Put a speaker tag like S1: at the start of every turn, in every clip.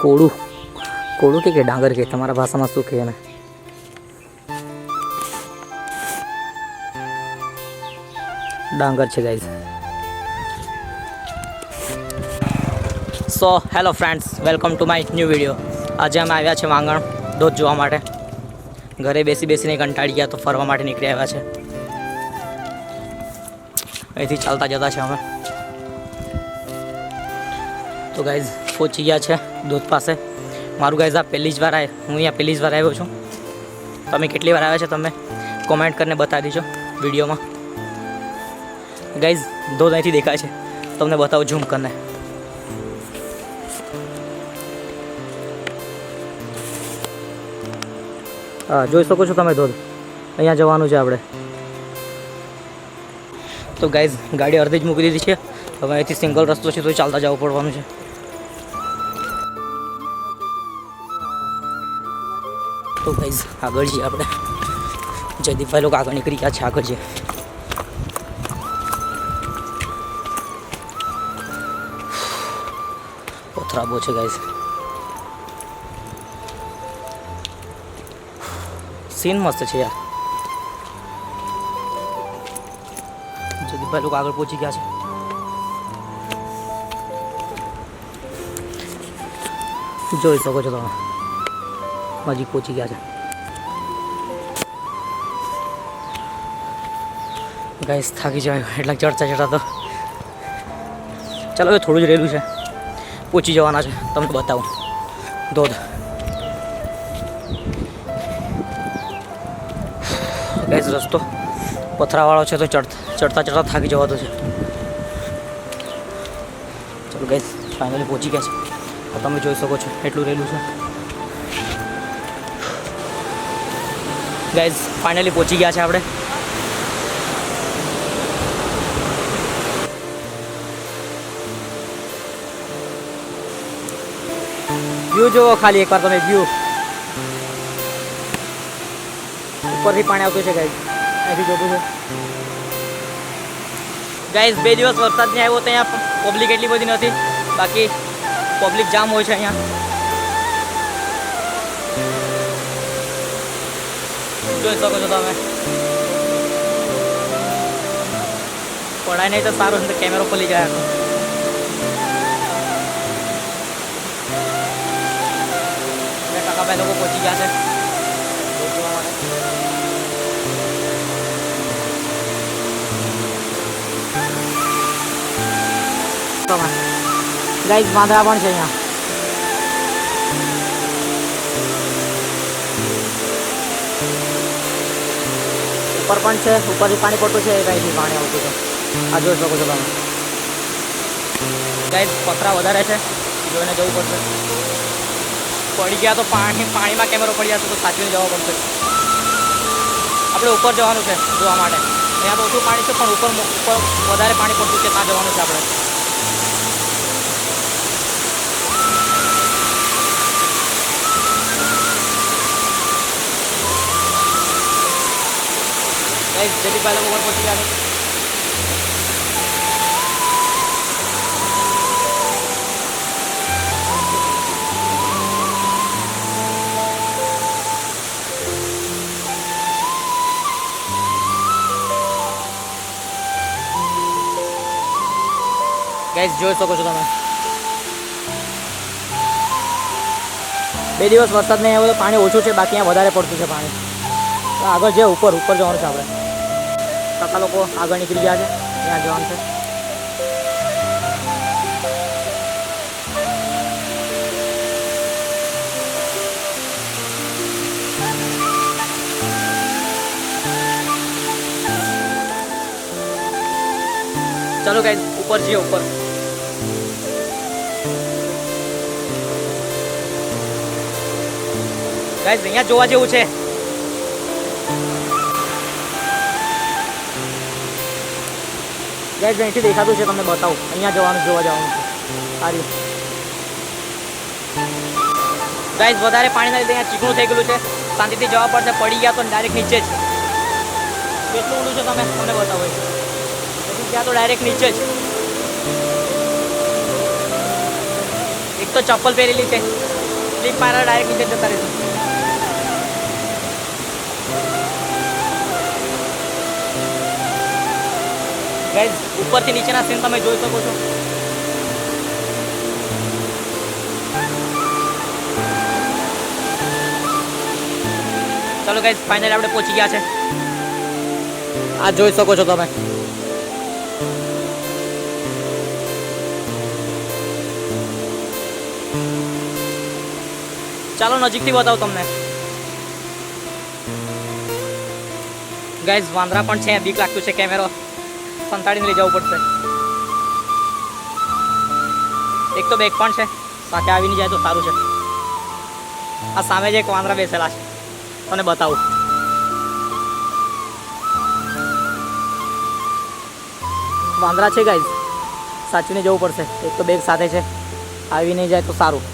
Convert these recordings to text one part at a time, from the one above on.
S1: कोड़ू कोड़ू के डांगर के तमारा भाषा में शू कहे डांगर है guys. So hello friends, welcome to my new video. आज अमे आव्या छे वांगण धोध जोवा माटे। घरे बेसी बेसीने कंटाળી गया तो फरवा माटे નીકળી આવ્યા છે। અહીંથી ચાલતા જતા છે અમે तो गाइज पहुँची गया है धोध पास। मारू गाइज आ पहली ज वार आए हूँ अँ पहली ज वार आव्यो छूँ। तमे केटली वार आव्या छे तमे कॉमेंट करने बता दीजो वीडियो में। गाइज धोध अहींथी देखाय छे, तमने बताओ झूम करने। हाँ जोई शको छो तमे धोध। अहींया जवानुं छे आपणे। तो गाइज गाड़ी अर्धी ज मूकी दीधी छे। हवे अहींथी सिंगल रस्तो छे तो चालता जवुं पड़वानुं छे। तो गाइज आगळ जीए आपणे। जयदीपभाई लोग आगळ निकળી ગયા છે। आगळ जीए। पथरा बो छे गाइज। सीन मस्त है यार। जयदीपभाई लोग आगे पहुंची गया है। જોઈ શકો છો તમે નજીક પહોંચી ગયા છે। ગાઈસ થાકી જાય એટલા ચડતા ચડતા તો ચાલો હવે થોડું જ રહેલું છે, પહોંચી જવાના છે। તમને બતાવું ધોધ। गाइस रस्तो पथरावाळो छे तो चढ़ता चढ़ता थाकी जवातो छे। चलो गाइस फाइनली पहुंची गया है। तो तमे जोई शको छो एटलुं रहेलुं छे। गाइस फाइनली पहुंची गया है आपणे। व्यू जो खाली एक बार तमे व्यू ઉપરથી પાણી આવતું છે ગાઈઝ, અહીંથી જોતું છે। ગાઈઝ 2 દિવસ વરસાદ નહીં આવ્યો તો અહીંયા પબ્લિક એટલી બધી નથી, બાકી પબ્લિક જામ હોય છે અહીંયા। જોઈ શકો છો તમે। પડાય નહીં તો સારું છે, કેમેરો ખોલી જાય। કાકાભાઈ લોકો પહોંચી ગયા છે। गाइस बांधरा पण छे अहींया। ऊपर पण छे, उपरथी पाणी पड़तुं छे, गाइस पाणी आवतुं छे। आ जोई शको छो तमे। गाइस पथरा वधारे छे, जोईने जवुं पड़शे। पड़ी गया तो पाणीमां केमेरो पड़ी जशे तो साचवीने जवा पड़शे। आपणे ऊपर जवानुं छे जोवा माटे। अहींया तो ओछुं पाणी छे पण ऊपर वधारे पाणी पड़तुं छे, त्यां जवानुं छे आपणे। गाइस जयदीपभाई लोग ऊपर पहुंच गया है। गाइस જોઈ શકો છો તમે। 2 દિવસ વરસાદ નહીં આવ્યો તો પાણી ઓછું છે, બાકી અહીંયા વધારે પડતું છે પાણી। તો આગળ જે ઉપર જવાનું છે આપણે। કાકા લોકો આગળ નીકળી ગયા છે, ત્યાં જવાનું છે। चलो गाइस ऊपर જઈએ ऊपर। गाइस અહીંયા જોવા જેવું છે। गाइस અહીંથી દેખાતું છે, તમને બતાવું। અહીંયા જવાનું જોવા જવાનું છે। આ રહ્યું गाइस વધારે પાણીના લીધે અહીંયા ચીકણું થઈ ગયું છે, શાંતિથી જવા પડશે। પડી ગયા તો ડાયરેક્ટ નીચે જ। કેટલું ઊંડું છે તમને બતાવું। ત્યાં તો ડાયરેક્ટ નીચે જ। एक तो चप्पल पहरेली है, સ્લીપ મારા ડાયરેક્ટ નીચે જતા રહીશું. ગાઈઝ ઉપરથી નીચેના સીન તમે જોઈ શકો છો. ચલો ગાઈઝ ફાઇનલી આપણે પહોંચી ગયા છે. આ જોઈ શકો છો તમે. ચાલો નજીકથી બતાવું તમને. ગાઈઝ વાંદરા પણ છે, બીક લાગતું છે. કેમેરો સંતાડીને લઈ જવું પડશે. એક તો બેગ પણ છે, સાથે આવીને જાય તો સારું છે. આ સામે જ એક વાંદરા બેસેલા છે, તમને બતાવું. વાંદરા છે ગાઈઝ, સાચવીને જવું પડશે. એક તો બેગ સાથે છે, આવી નહીં જાય તો સારું.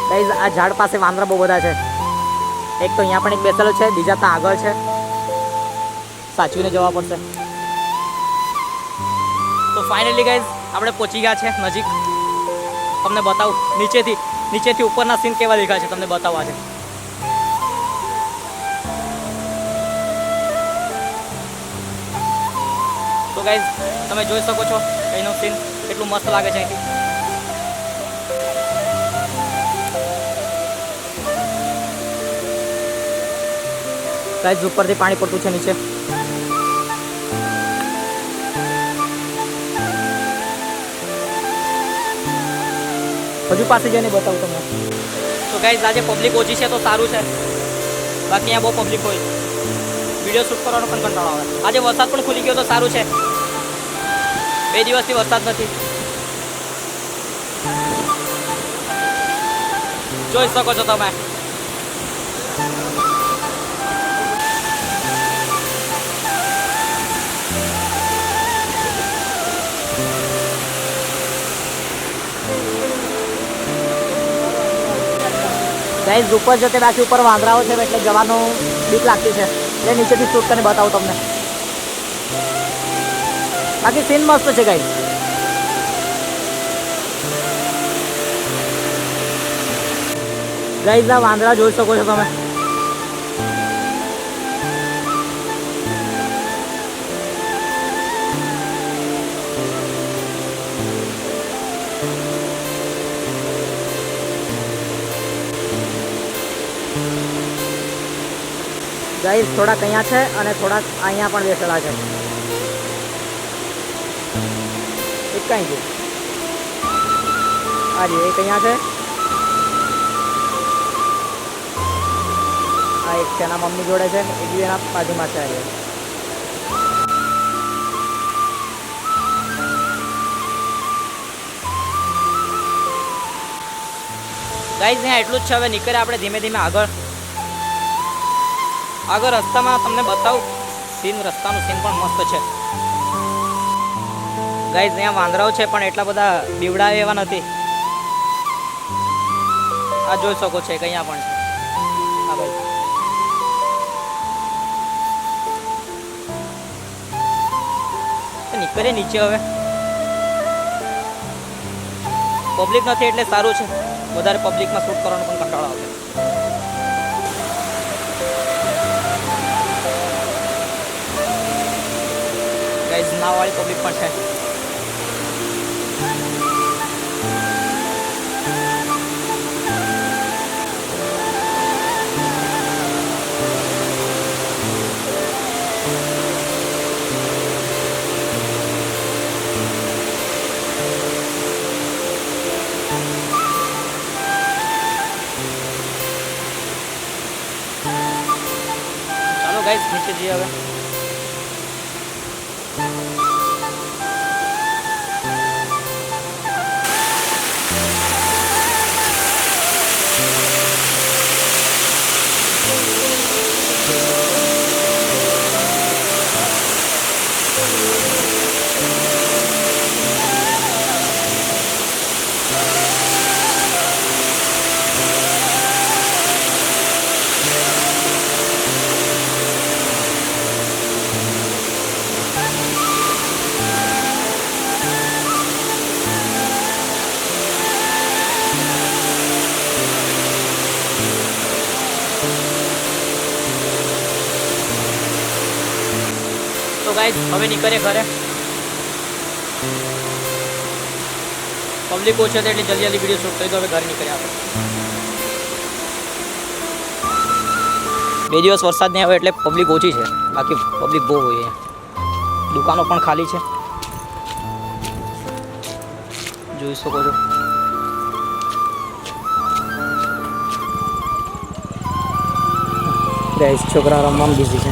S1: ગાઈઝ આ ઝાડ પાસે વાંદરા બહુ બધા છે. એક તો અહીંયા પણ એક બેસેલો છે, બીજા ત્યાં આગળ છે. સાચવીને જવા પડશે. તો ફાઇનલી ગાઈઝ આપણે પહોંચી ગયા છે નજીક. તમને બતાવું નીચેથી ઉપરના સીન કેવા દેખાય છે તમને બતાવવા છે. તો ગાઈઝ તમે જોઈ શકો છો અહીંનો સીન કેટલું મસ્ત લાગે છે અહીંથી. ગાઈઝ ઉપરથી પાણી પડતું છે નીચે. હજુ પાસે જઈને બતાવું તમને. તો ગાઈઝ આજે પબ્લિક ઓછી છે તો સારું છે, બાકી અહીંયા બહુ પબ્લિક હોય. વિડીયો શૂટ કરવાનો પણ કંટાળો આવે. આજે વરસાદ પણ ખુલી ગયો તો સારું છે. 2 દિવસથી વરસાદ નથી. જોઈ શકો છો તમે. ગાઈઝ ઉપર જતે બાકી ઉપર વાંદરાઓ છે એટલે જવાનું બીક લાગતી છે. એટલે નીચેથી શૂટ કરીને બતાવું તમને. બાકી સીન મસ્ત છે ગાઈઝ. ગાઈઝ આ વાંદરા જોઈ શકો છો તમે. ગાઈઝ થોડાક અહીંયા છે અને થોડાક અહીંયા પણ બેસેલા છે. એક કઈ છે આજે એક અહીંયા છે. આ એક છે એના મમ્મી જોડે છે, એક બી એના બાજુમાં છે. આજે ગાઈઝ અહીંયા એટલું જ છે. હવે નીકળે આપણે ધીમે ધીમે આગળ રસ્તામાં તમને બતાવું સીન. રસ્તાનું સીન પણ મસ્ત છે ગાઈઝ. અહીંયા વાંદરાઓ છે પણ એટલા બધા બીવડાવે એવા નથી. આ જોઈ શકો છો અહીંયા પણ છે. હા ભાઈ નીકળે નીચે. હવે પબ્લિક નથી એટલે સારું છે. વધારે પબ્લિકમાં શૂટ કરવાનો પણ કંટાળો આવે. ગાઈઝ નાવાળી પબ્લિક પણ છે. ચાલો ગાઈઝ નીચે જઈએ હવે. ગાઈસ હવે નીકળે ઘરે. પબ્લિક ઓછી હતી એટલે જલ્દી વિડીયો શૂટ કરી દો. હવે ઘરે નીકળે આપણે. 2 દિવસ વરસાદ નહીં આવે એટલે પબ્લિક ઓછી છે, બાકી પબ્લિક બહુ હોય. દુકાનો પણ ખાલી છે, જોઈ શકો છો. ગાઈસ છોકરા રમવામાં બિઝી છે.